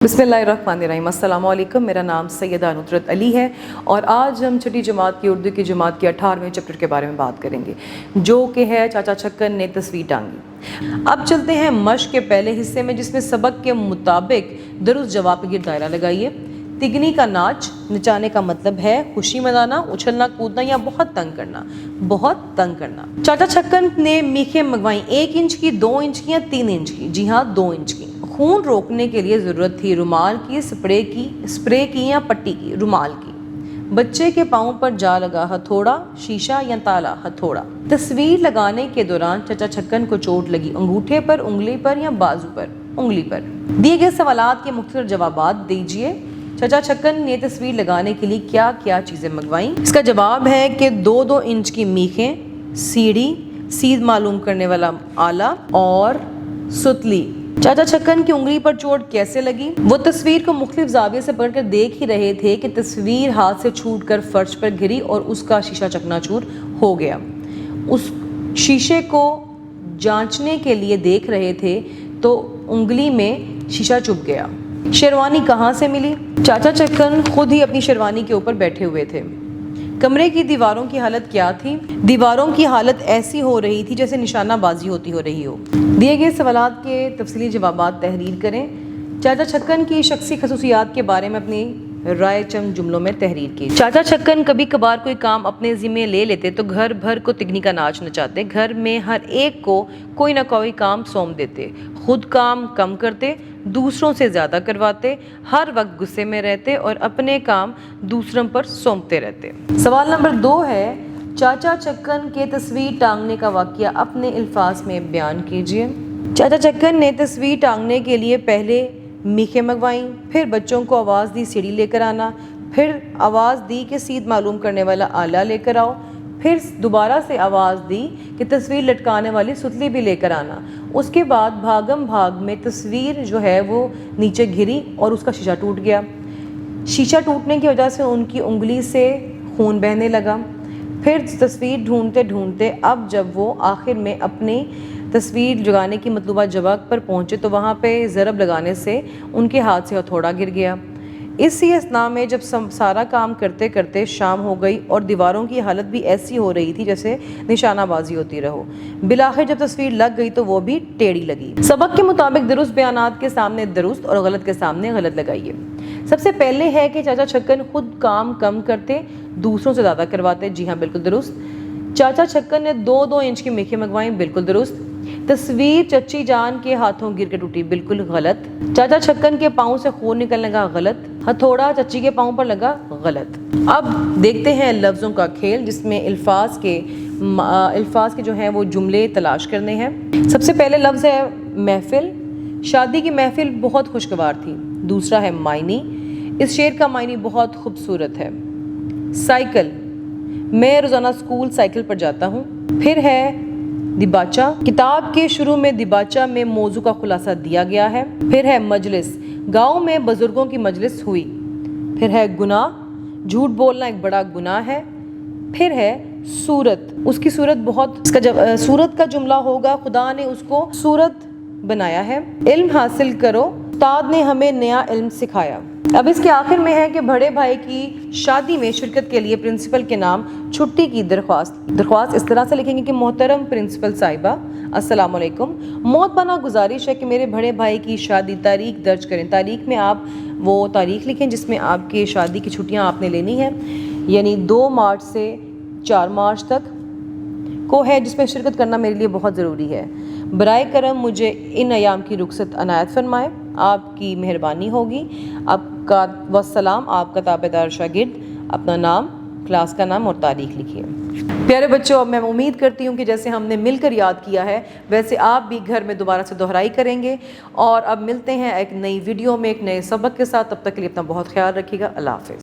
बिस्मिल्लाहिर्रहमानिर्रहीम। अस्सलाम वालेकुम। मेरा नाम सैयदा नुसरत अली है और आज हम छठी जमात की उर्दू की जमात के 18वें चैप्टर के बारे में बात करेंगे, जो कि है चाचा छक्कन ने तस्वीर टांगी। अब चलते हैं मश्क के पहले हिस्से में, जिसमें सबक के मुताबिक दुरुस्त जवाब के गिर दायरा लगाइए। तिगनी का नाच, नचाने का मतलब है खुशी मनाना, उछलना कूदना या बहुत तंग करना। बहुत तंग करना। चाचा छक्कन ने मीखें मंगवाई 1 इंच की, 2 इंच की या 3 इंच की। जी हाँ, 2 इंच की। खून रोकने के लिए ज़रूरत थी रुमाल की, स्प्रे की या पट्टी की। रुमाल की। बच्चे के पाँव पर जा लगा हथौड़ा, शीशा या ताला। हथौड़ा। तस्वीर लगाने के दौरान चाचा छक्कन को चोट लगी, अंगूठे पर, उंगली पर या बाजू पर। उंगली पर। दिए गए सवालात के मुख्तलिफ जवाबात दीजिए। चाचा छक्कन ने तस्वीर लगाने के लिए क्या क्या चीज़ें मंगवाई? इसका जवाब है कि 2-2 इंच की मीखें, सीढ़ी, सीध मालूम करने वाला आला और सुतली। चाचा छक्कन की उंगली पर चोट कैसे लगी? वो तस्वीर को मुख्तलिफ जाविये से पकड़ कर देख ही रहे थे कि तस्वीर हाथ से छूट कर फर्श पर गिरी और उसका शीशा चकनाचूर हो गया। उस शीशे को जांचने के लिए देख रहे थे तो उंगली में शीशा चुभ गया। शेरवानी कहाँ से मिली? चाचा छक्कन खुद ही अपनी शेरवानी के ऊपर बैठे हुए थे। कमरे की दीवारों की हालत क्या थी? दीवारों की हालत ऐसी हो रही थी जैसे निशानाबाजी हो रही हो। दिए गए सवालात के तफसीली जवाबात तहरीर करें। चाचा छक्कन की शख्सी खसूसियात के बारे में अपनी राय चंद जुमलों में तहरीर की। चाचा छक्कन कभी कभार कोई काम अपने ज़िम्मे ले लेते तो घर भर को तिगनी का नाच नचाते। घर में हर एक को कोई ना कोई काम सौंप देते। खुद काम कम करते, दूसरों से ज़्यादा करवाते, हर वक्त गुस्से में रहते और अपने काम दूसरों पर सौंपते रहते। सवाल नंबर 2 है, चाचा छक्कन के तस्वीर टांगने का वाक़या अपने अल्फाज में बयान कीजिए। चाचा छक्कन ने तस्वीर टांगने के लिए पहले मीखें मंगवाईं, फिर बच्चों को आवाज़ दी सीढ़ी लेकर आना, फिर आवाज़ दी कि सीध मालूम करने वाला आला लेकर आओ, फिर दोबारा से आवाज़ दी कि तस्वीर लटकाने वाली सुतली भी लेकर आना। उसके बाद भागम भाग में तस्वीर जो है वो नीचे गिरी और उसका शीशा टूट गया। शीशा टूटने की वजह से उनकी उंगली से खून बहने लगा। फिर तस्वीर ढूंढते ढूंढते अब जब वो आखिर में अपनी तस्वीर लगाने की मतलूबा जगह पर पहुँचे तो वहाँ पे ज़रब लगाने से उनके हाथ से हथौड़ा गिर गया। इसी असना में जब सारा काम करते करते शाम हो गई और दीवारों की हालत भी ऐसी हो रही थी जैसे निशानाबाजी होती रहो। बिलाखिर जब तस्वीर लग गई तो वो भी टेढ़ी लगी। सबक के मुताबिक दुरुस्त बयानात के सामने दुरुस्त और गलत के सामने गलत लगाइए। सबसे पहले है कि चाचा छक्कन खुद काम कम करते, दूसरों से ज़्यादा करवाते। जी हाँ, बिल्कुल दुरुस्त। चाचा छक्कन ने 2-2 इंच की मीखें मंगवाई। बिल्कुल दुरुस्त। तस्वीर चच्ची जान के हाथों गिर के टूटी। बिल्कुल गलत। चाचा छक्कन के पाँव से खून निकलने लगा। गलत। हथौड़ा चच्ची के पाँव पर लगा। गलत। अब देखते हैं लफ्ज़ों का खेल, जिसमें अल्फाज के जो हैं वो जुमले तलाश करने हैं। सबसे पहले लफ्ज़ है महफिल। शादी की महफिल बहुत खुशगवार थी। दूसरा है मायनी। इस शेर का मायनी बहुत खूबसूरत है। साइकिल, मैं रोज़ाना स्कूल साइकिल पर जाता हूँ। फिर है दिबाचा, किताब के शुरू में दिबाचा में मौजू का खुलासा दिया गया है। फिर है मजलिस, गांव में बुजुर्गों की मजलिस हुई। फिर है गुनाह, झूठ बोलना एक बड़ा गुनाह है। फिर है सूरत, उसकी सूरत बहुत, सूरत का जुमला होगा खुदा ने उसको सूरत बनाया है। इल्म हासिल करो, उस्ताद ने हमें नया इल्म सिखाया। अब इसके आखिर में है कि बड़े भाई की शादी में शिरकत के लिए प्रिंसिपल के नाम छुट्टी की दरख्वास्त इस तरह से लिखेंगे कि मोहतरम प्रिंसिपल साहिबा, अस्सलाम वालेकुम, मोहतबाना गुजारिश है कि मेरे बड़े भाई की शादी तारीख दर्ज करें। तारीख में आप वो तारीख लिखें जिसमें आपके शादी की छुट्टियां आपने लेनी है, यानी 2 मार्च से 4 मार्च तक को है, जिसमें शिरकत करना मेरे लिए बहुत ज़रूरी है। बराए करम मुझे इन अयाम की रुखसत अनायत फरमाए, आपकी मेहरबानी होगी। आपका वस्सलाम, आपका ताबेदार शागिर्द। अपना नाम, क्लास का नाम और तारीख लिखिए। प्यारे बच्चों, अब मैं उम्मीद करती हूँ कि जैसे हमने मिलकर याद किया है वैसे आप भी घर में दोबारा से दोहराई करेंगे। और अब मिलते हैं एक नई वीडियो में एक नए सबक के साथ। तब तक के लिए अपना बहुत ख्याल रखिएगा। अल्लाह हाफ़िज़।